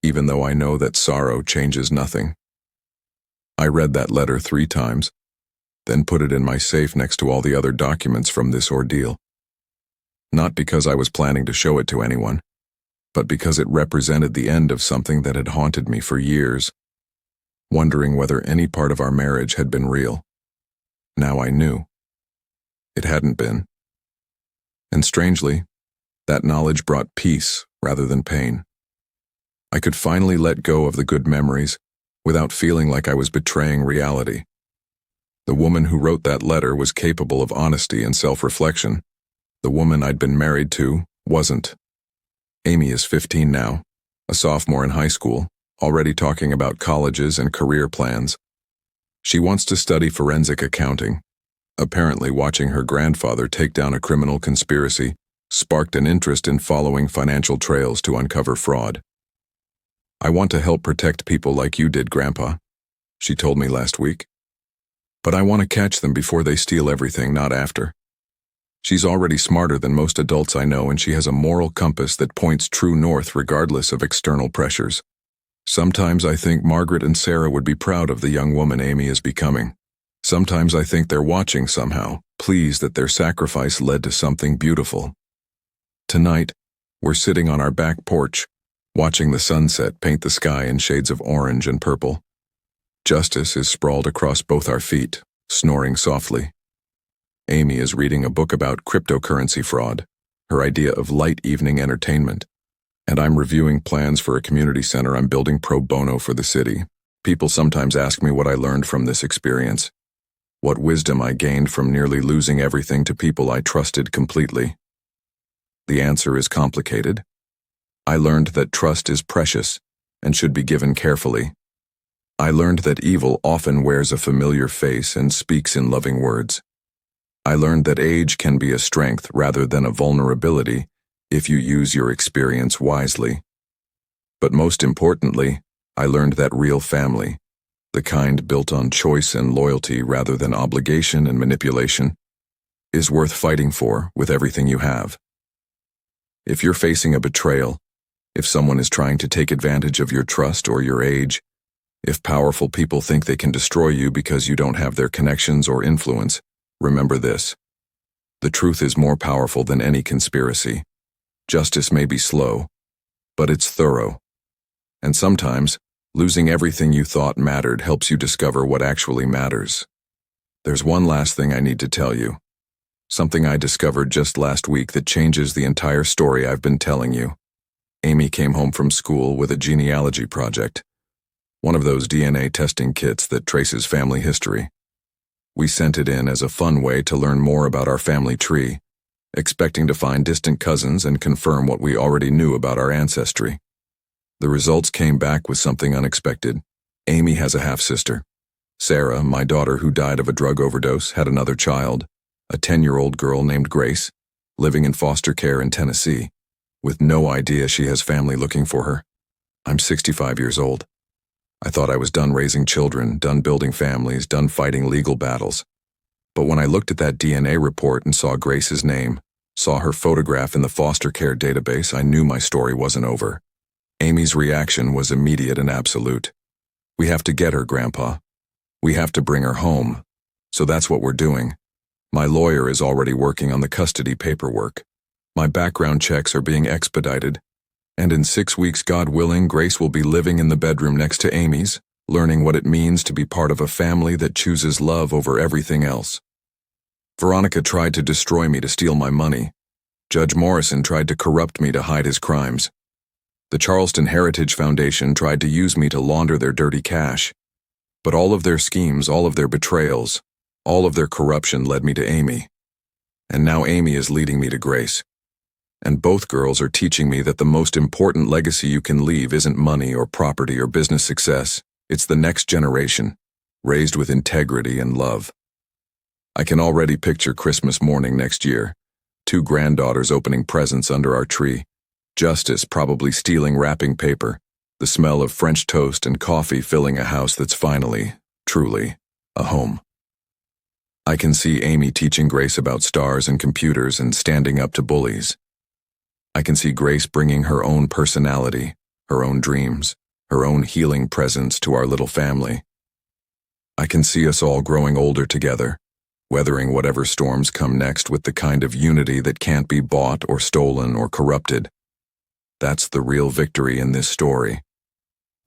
even though I know that sorrow changes nothing. I read that letter 3 times, then put it in my safe next to all the other documents from this ordeal. Not because I was planning to show it to anyone, but because it represented the end of something that had haunted me for years, wondering whether any part of our marriage had been real. Now I knew. It hadn't been. And strangely, that knowledge brought peace rather than pain. I could finally let go of the good memories without feeling like I was betraying reality. The woman who wrote that letter was capable of honesty and self-reflection. The woman I'd been married to wasn't. Amy is 15 now, a sophomore in high school, already talking about colleges and career plans. She wants to study forensic accounting. Apparently, watching her grandfather take down a criminal conspiracy sparked an interest in following financial trails to uncover fraud. I want to help protect people like you did, Grandpa, she told me last week. But I want to catch them before they steal everything, not after. She's already smarter than most adults I know, and she has a moral compass that points true north regardless of external pressures. Sometimes I think Margaret and Sarah would be proud of the young woman Amy is becoming. Sometimes I think they're watching somehow, pleased that their sacrifice led to something beautiful. Tonight, we're sitting on our back porch, watching the sunset paint the sky in shades of orange and purple. Justice is sprawled across both our feet, snoring softly. Amy is reading a book about cryptocurrency fraud, her idea of light evening entertainment. And I'm reviewing plans for a community center I'm building pro bono for the city. People sometimes ask me what I learned from this experience, what wisdom I gained from nearly losing everything to people I trusted completely. The answer is complicated. I learned that trust is precious and should be given carefully. I learned that evil often wears a familiar face and speaks in loving words. I learned that age can be a strength rather than a vulnerability if you use your experience wisely. But most importantly, I learned that real family, the kind built on choice and loyalty rather than obligation and manipulation, is worth fighting for with everything you have. If you're facing a betrayal, if someone is trying to take advantage of your trust or your age, if powerful people think they can destroy you because you don't have their connections or influence, remember this. The truth is more powerful than any conspiracy. Justice may be slow, but it's thorough. And sometimes, losing everything you thought mattered helps you discover what actually matters. There's one last thing I need to tell you. Something I discovered just last week that changes the entire story I've been telling you. Amy came home from school with a genealogy project, one of those DNA testing kits that traces family history. We sent it in as a fun way to learn more about our family tree, expecting to find distant cousins and confirm what we already knew about our ancestry. The results came back with something unexpected. Amy has a half-sister. Sarah, my daughter who died of a drug overdose, had another child, a 10-year-old girl named Grace, living in foster care in Tennessee, with no idea she has family looking for her. I'm 65 years old. I thought I was done raising children, done building families, done fighting legal battles. But when I looked at that DNA report and saw Grace's name, saw her photograph in the foster care database, I knew my story wasn't over. Amy's reaction was immediate and absolute. "We have to get her, Grandpa." We have to bring her home. So that's what we're doing. My lawyer is already working on the custody paperwork. My background checks are being expedited. And in 6 weeks, God willing, Grace will be living in the bedroom next to Amy's, learning what it means to be part of a family that chooses love over everything else. Veronica tried to destroy me to steal my money. Judge Morrison tried to corrupt me to hide his crimes. The Charleston Heritage Foundation tried to use me to launder their dirty cash. But all of their schemes, all of their betrayals, all of their corruption led me to Amy. And now Amy is leading me to Grace. And both girls are teaching me that the most important legacy you can leave isn't money or property or business success. It's the next generation, raised with integrity and love. I can already picture Christmas morning next year, 2 granddaughters opening presents under our tree, Justice probably stealing wrapping paper, the smell of French toast and coffee filling a house that's finally, truly, a home. I can see Amy teaching Grace about stars and computers and standing up to bullies. I can see Grace bringing her own personality, her own dreams, her own healing presence to our little family. I can see us all growing older together, weathering whatever storms come next with the kind of unity that can't be bought or stolen or corrupted. That's the real victory in this story.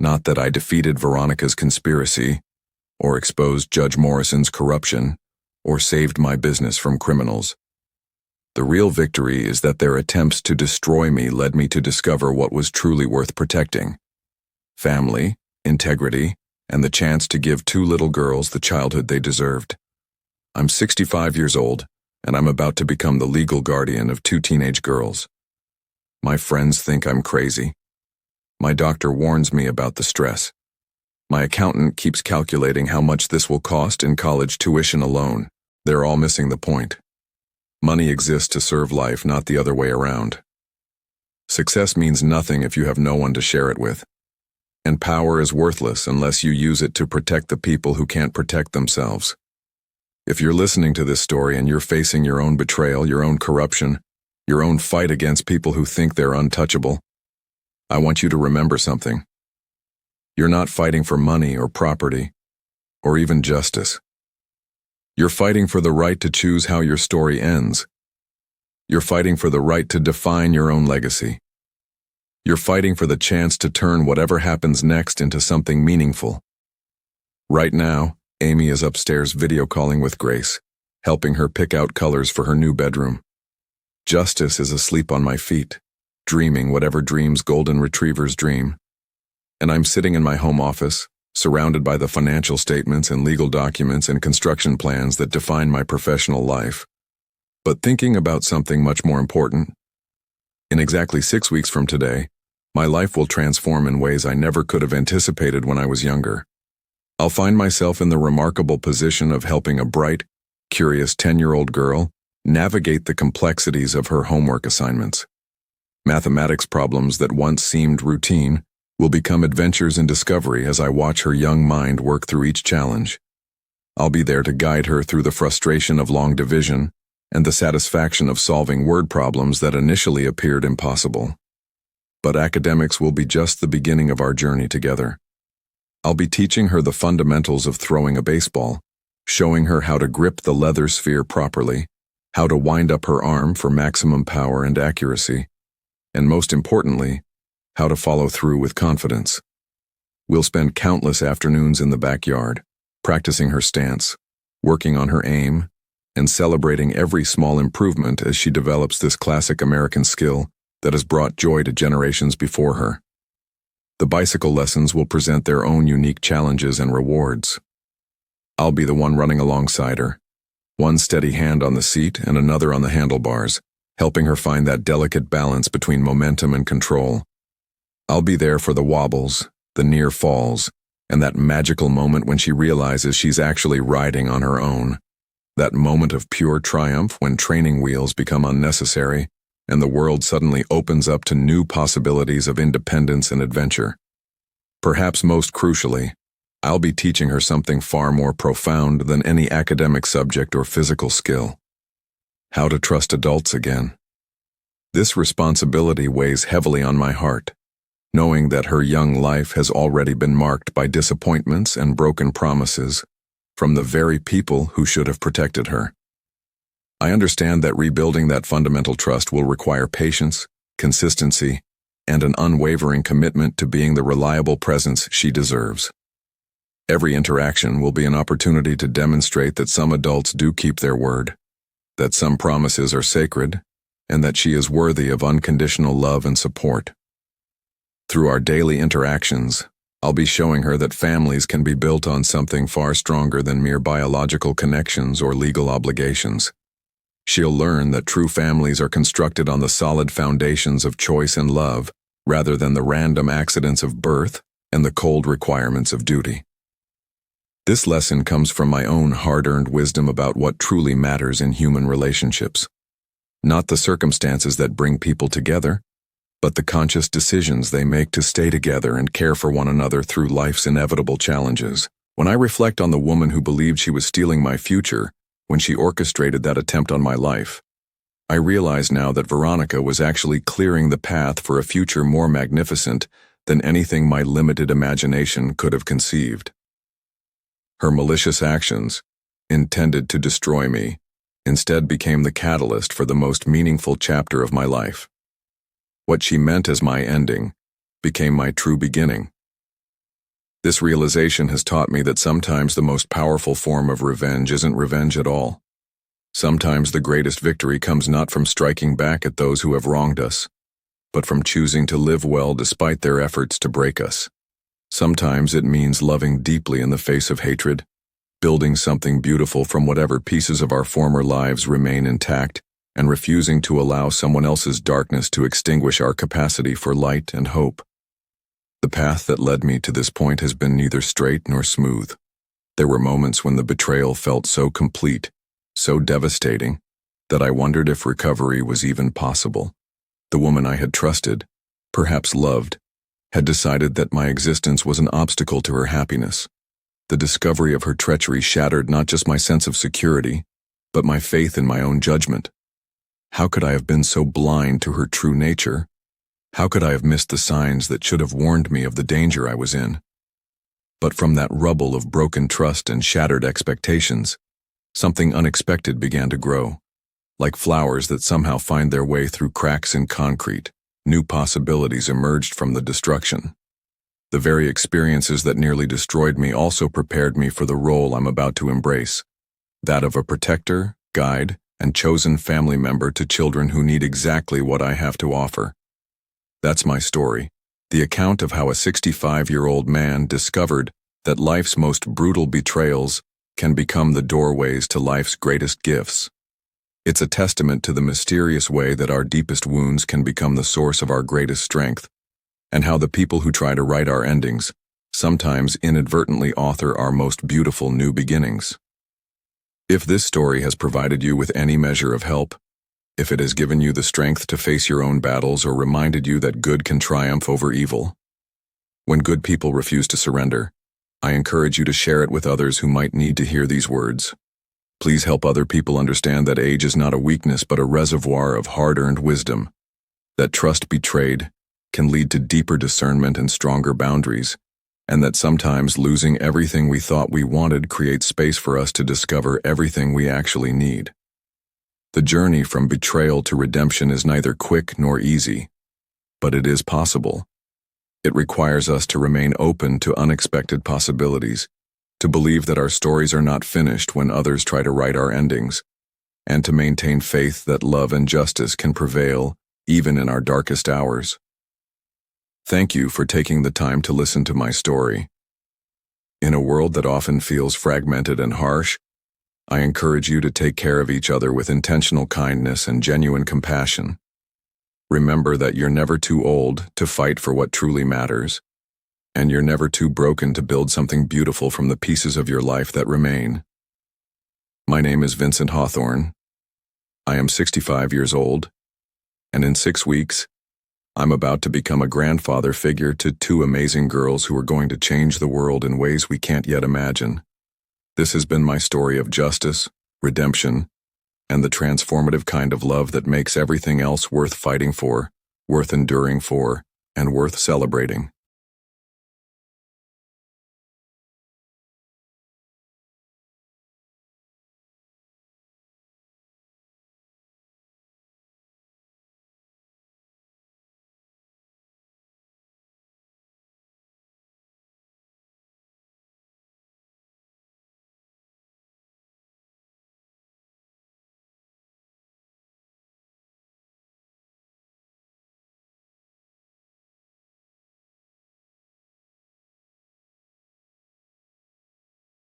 Not that I defeated Veronica's conspiracy, or exposed Judge Morrison's corruption, or saved my business from criminals. The real victory is that their attempts to destroy me led me to discover what was truly worth protecting: family, integrity, and the chance to give 2 little girls the childhood they deserved. I'm 65 years old, and I'm about to become the legal guardian of 2 teenage girls. My friends think I'm crazy. My doctor warns me about the stress. My accountant keeps calculating how much this will cost in college tuition alone. They're all missing the point. Money exists to serve life, not the other way around. Success means nothing if you have no one to share it with. And power is worthless unless you use it to protect the people who can't protect themselves. If you're listening to this story and you're facing your own betrayal, your own corruption, your own fight against people who think they're untouchable, I want you to remember something. You're not fighting for money or property, or even justice. You're fighting for the right to choose how your story ends. You're fighting for the right to define your own legacy. You're fighting for the chance to turn whatever happens next into something meaningful. Right now, Amy is upstairs video calling with Grace, helping her pick out colors for her new bedroom. Justice is asleep on my feet, dreaming whatever dreams golden retrievers dream. And I'm sitting in my home office, surrounded by the financial statements and legal documents and construction plans that define my professional life, but thinking about something much more important. In exactly 6 weeks from today, my life will transform in ways I never could have anticipated when I was younger. I'll find myself in the remarkable position of helping a bright, curious 10-year-old girl navigate the complexities of her homework assignments. Mathematics problems that once seemed routine will become adventures in discovery as I watch her young mind work through each challenge. I'll be there to guide her through the frustration of long division and the satisfaction of solving word problems that initially appeared impossible. But academics will be just the beginning of our journey together. I'll be teaching her the fundamentals of throwing a baseball, showing her how to grip the leather sphere properly, how to wind up her arm for maximum power and accuracy, and most importantly, how to follow through with confidence. We'll spend countless afternoons in the backyard, practicing her stance, working on her aim, and celebrating every small improvement as she develops this classic American skill that has brought joy to generations before her. The bicycle lessons will present their own unique challenges and rewards. I'll be the one running alongside her, one steady hand on the seat and another on the handlebars, helping her find that delicate balance between momentum and control. I'll be there for the wobbles, the near falls, and that magical moment when she realizes she's actually riding on her own. That moment of pure triumph when training wheels become unnecessary and the world suddenly opens up to new possibilities of independence and adventure. Perhaps most crucially, I'll be teaching her something far more profound than any academic subject or physical skill: how to trust adults again. This responsibility weighs heavily on my heart, knowing that her young life has already been marked by disappointments and broken promises, from the very people who should have protected her. I understand that rebuilding that fundamental trust will require patience, consistency, and an unwavering commitment to being the reliable presence she deserves. Every interaction will be an opportunity to demonstrate that some adults do keep their word, that some promises are sacred, and that she is worthy of unconditional love and support. Through our daily interactions, I'll be showing her that families can be built on something far stronger than mere biological connections or legal obligations. She'll learn that true families are constructed on the solid foundations of choice and love, rather than the random accidents of birth and the cold requirements of duty. This lesson comes from my own hard-earned wisdom about what truly matters in human relationships. Not the circumstances that bring people together, but the conscious decisions they make to stay together and care for one another through life's inevitable challenges. When I reflect on the woman who believed she was stealing my future when she orchestrated that attempt on my life, I realize now that Veronica was actually clearing the path for a future more magnificent than anything my limited imagination could have conceived. Her malicious actions, intended to destroy me, instead became the catalyst for the most meaningful chapter of my life. What she meant as my ending became my true beginning. This realization has taught me that sometimes the most powerful form of revenge isn't revenge at all. Sometimes the greatest victory comes not from striking back at those who have wronged us, but from choosing to live well despite their efforts to break us. Sometimes it means loving deeply in the face of hatred, building something beautiful from whatever pieces of our former lives remain intact, and refusing to allow someone else's darkness to extinguish our capacity for light and hope. The path that led me to this point has been neither straight nor smooth. There were moments when the betrayal felt so complete, so devastating, that I wondered if recovery was even possible. The woman I had trusted, perhaps loved, had decided that my existence was an obstacle to her happiness. The discovery of her treachery shattered not just my sense of security, but my faith in my own judgment. How could I have been so blind to her true nature? How could I have missed the signs that should have warned me of the danger I was in? But from that rubble of broken trust and shattered expectations, something unexpected began to grow. Like flowers that somehow find their way through cracks in concrete, new possibilities emerged from the destruction. The very experiences that nearly destroyed me also prepared me for the role I'm about to embrace, that of a protector, guide, and chosen family member to children who need exactly what I have to offer. That's my story, the account of how a 65-year-old man discovered that life's most brutal betrayals can become the doorways to life's greatest gifts. It's a testament to the mysterious way that our deepest wounds can become the source of our greatest strength, and how the people who try to write our endings sometimes inadvertently author our most beautiful new beginnings. If this story has provided you with any measure of help, if it has given you the strength to face your own battles or reminded you that good can triumph over evil, when good people refuse to surrender, I encourage you to share it with others who might need to hear these words. Please help other people understand that age is not a weakness but a reservoir of hard-earned wisdom, that trust betrayed can lead to deeper discernment and stronger boundaries, and that sometimes losing everything we thought we wanted creates space for us to discover everything we actually need. The journey from betrayal to redemption is neither quick nor easy, but it is possible. It requires us to remain open to unexpected possibilities, to believe that our stories are not finished when others try to write our endings, and to maintain faith that love and justice can prevail even in our darkest hours. Thank you for taking the time to listen to my story. In a world that often feels fragmented and harsh, I encourage you to take care of each other with intentional kindness and genuine compassion. Remember that you're never too old to fight for what truly matters, and you're never too broken to build something beautiful from the pieces of your life that remain. My name is Vincent Hawthorne. I am 65 years old, and in 6 weeks, I'm about to become a grandfather figure to 2 amazing girls who are going to change the world in ways we can't yet imagine. This has been my story of justice, redemption, and the transformative kind of love that makes everything else worth fighting for, worth enduring for, and worth celebrating.